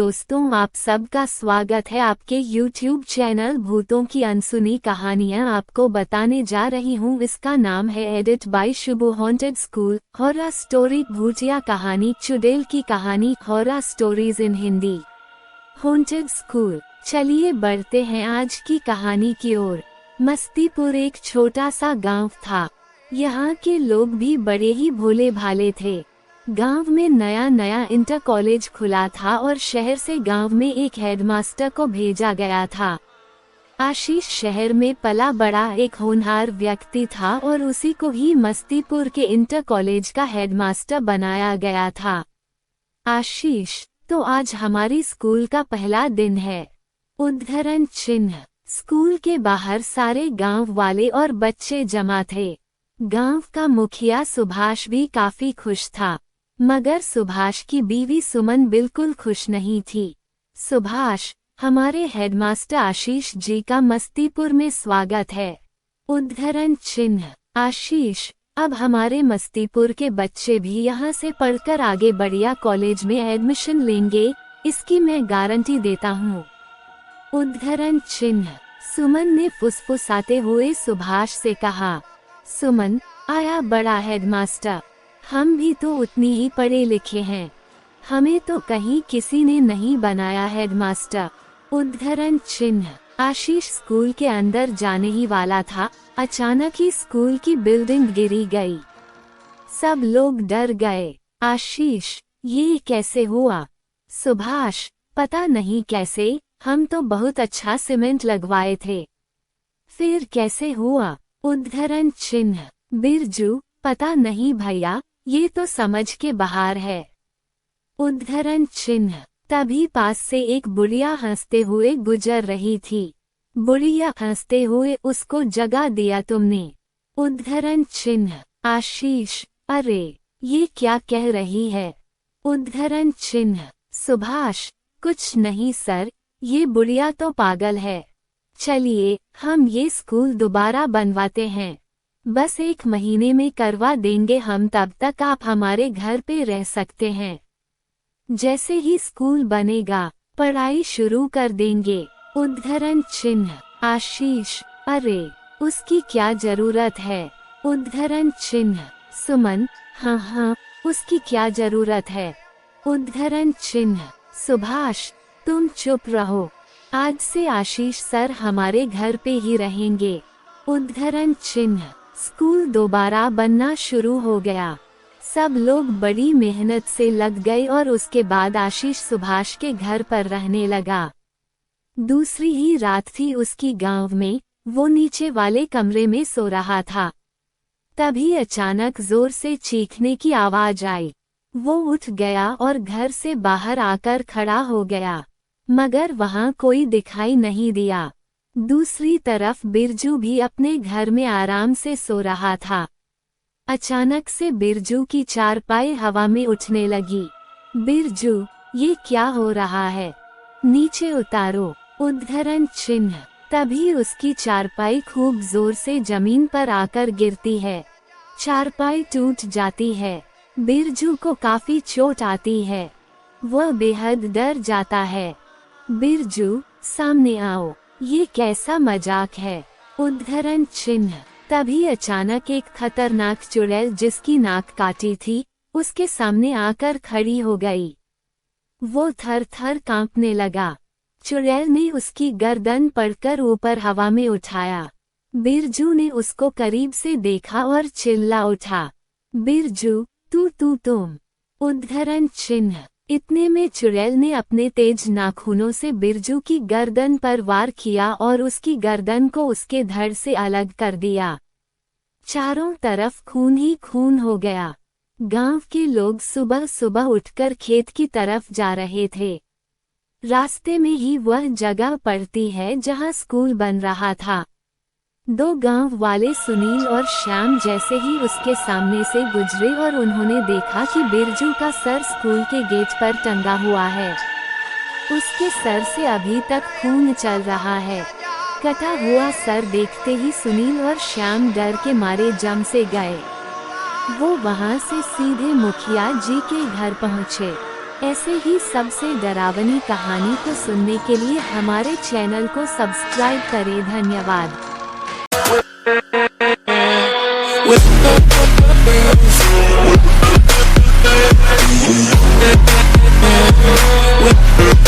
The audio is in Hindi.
दोस्तों, आप सबका स्वागत है आपके YouTube चैनल भूतों की अनसुनी कहानियां आपको बताने जा रही हूं। इसका नाम है एडिट बाय शुभो हॉन्टेड स्कूल हॉरर स्टोरी भूतिया कहानी चुड़ैल की कहानी horror stories in Hindi haunted school. चलिए बढ़ते हैं आज की कहानी की ओर। मस्तीपुर एक छोटा सा गांव था। यहाँ के लोग भी बड़े ही भोले भाले थे। गांव में नया नया इंटर कॉलेज खुला था और शहर से गांव में एक हेडमास्टर को भेजा गया था। आशीष शहर में पला बड़ा एक होनहार व्यक्ति था और उसी को ही मस्तीपुर के इंटर कॉलेज का हेडमास्टर बनाया गया था। आशीष, तो आज हमारी स्कूल का पहला दिन है। उद्धरण चिन्ह। स्कूल के बाहर सारे गांव वाले और बच्चे जमा थे। गांव का मुखिया सुभाष भी काफी खुश था, मगर सुभाष की बीवी सुमन बिल्कुल खुश नहीं थी। सुभाष, हमारे हेडमास्टर आशीष जी का मस्तीपुर में स्वागत है। उद्धरण चिन्ह। आशीष, अब हमारे मस्तीपुर के बच्चे भी यहाँ से पढ़कर आगे बढ़िया कॉलेज में एडमिशन लेंगे, इसकी मैं गारंटी देता हूँ। उद्धरण चिन्ह। सुमन ने फुसफुसाते हुए सुभाष से कहा, सुमन, आया बड़ा हेडमास्टर, हम भी तो उतनी ही पढ़े लिखे हैं, हमें तो कहीं किसी ने नहीं बनाया हेडमास्टर। उद्धरण चिन्ह। आशीष स्कूल के अंदर जाने ही वाला था, अचानक ही स्कूल की बिल्डिंग गिरी गई। सब लोग डर गए। आशीष, ये कैसे हुआ? सुभाष, पता नहीं कैसे, हम तो बहुत अच्छा सीमेंट लगवाए थे। फिर कैसे हुआ? उद्धरण चिन्ह। बिरजू, पता नहीं भैया, ये तो समझ के बाहर है। उद्धरण चिन्ह। तभी पास से एक बुढ़िया हंसते हुए गुजर रही थी। बुढ़िया हंसते हुए उसको जगा दिया तुमने। उद्धरण चिन्ह। आशीष, अरे ये क्या कह रही है? उद्धरण चिन्ह। सुभाष, कुछ नहीं सर, ये बुढ़िया तो पागल है। चलिए हम ये स्कूल दोबारा बनवाते हैं, बस 1 महीने में करवा देंगे हम, तब तक आप हमारे घर पे रह सकते हैं। जैसे ही स्कूल बनेगा पढ़ाई शुरू कर देंगे। उद्धरण चिन्ह। आशीष, अरे उसकी क्या जरूरत है? उद्धरण चिन्ह। सुमन, हाँ, उसकी क्या जरूरत है? उद्धरण चिन्ह। सुभाष, तुम चुप रहो, आज से आशीष सर हमारे घर पे ही रहेंगे। उद्धरण चिन्ह। स्कूल दोबारा बनना शुरू हो गया। सब लोग बड़ी मेहनत से लग गए और उसके बाद आशीष सुभाष के घर पर रहने लगा। दूसरी ही रात थी उसकी गांव में। वो नीचे वाले कमरे में सो रहा था। तभी अचानक जोर से चीखने की आवाज आई। वो उठ गया और घर से बाहर आकर खड़ा हो गया, मगर वहां कोई दिखाई नहीं दिया। दूसरी तरफ बिरजू भी अपने घर में आराम से सो रहा था। अचानक से बिरजू की चारपाई हवा में उठने लगी। बिरजू, ये क्या हो रहा है? नीचे उतारो। उद्धरण चिन्ह। तभी उसकी चारपाई खूब जोर से जमीन पर आकर गिरती है। चारपाई टूट जाती है। बिरजू को काफी चोट आती है। वह बेहद डर जाता है। बिरजू, सामने आओ, ये कैसा मजाक है? उद्धरण चिन्ह। तभी अचानक एक खतरनाक चुड़ैल जिसकी नाक काटी थी, उसके सामने आकर खड़ी हो गई। वो थर थर कांपने लगा। चुड़ैल ने उसकी गर्दन पकड़कर ऊपर हवा में उठाया। बिरजू ने उसको करीब से देखा और चिल्ला उठा, बिरजू, तुम। उद्धरण चिन्ह। इतने में चुड़ैल ने अपने तेज नाखूनों से बिरजू की गर्दन पर वार किया और उसकी गर्दन को उसके धड़ से अलग कर दिया। चारों तरफ खून ही खून हो गया। गांव के लोग सुबह सुबह उठकर खेत की तरफ जा रहे थे। रास्ते में ही वह जगह पड़ती है जहां स्कूल बन रहा था। 2 गांव वाले सुनील और श्याम जैसे ही उसके सामने से गुजरे और उन्होंने देखा कि बिरजू का सर स्कूल के गेट पर टंगा हुआ है। उसके सर से अभी तक खून चल रहा है। कटा हुआ सर देखते ही सुनील और श्याम डर के मारे जम से गए। वो वहां से सीधे मुखिया जी के घर पहुंचे। ऐसे ही सबसे डरावनी कहानी को सुनने के लिए हमारे चैनल को सब्सक्राइब करें। धन्यवाद। With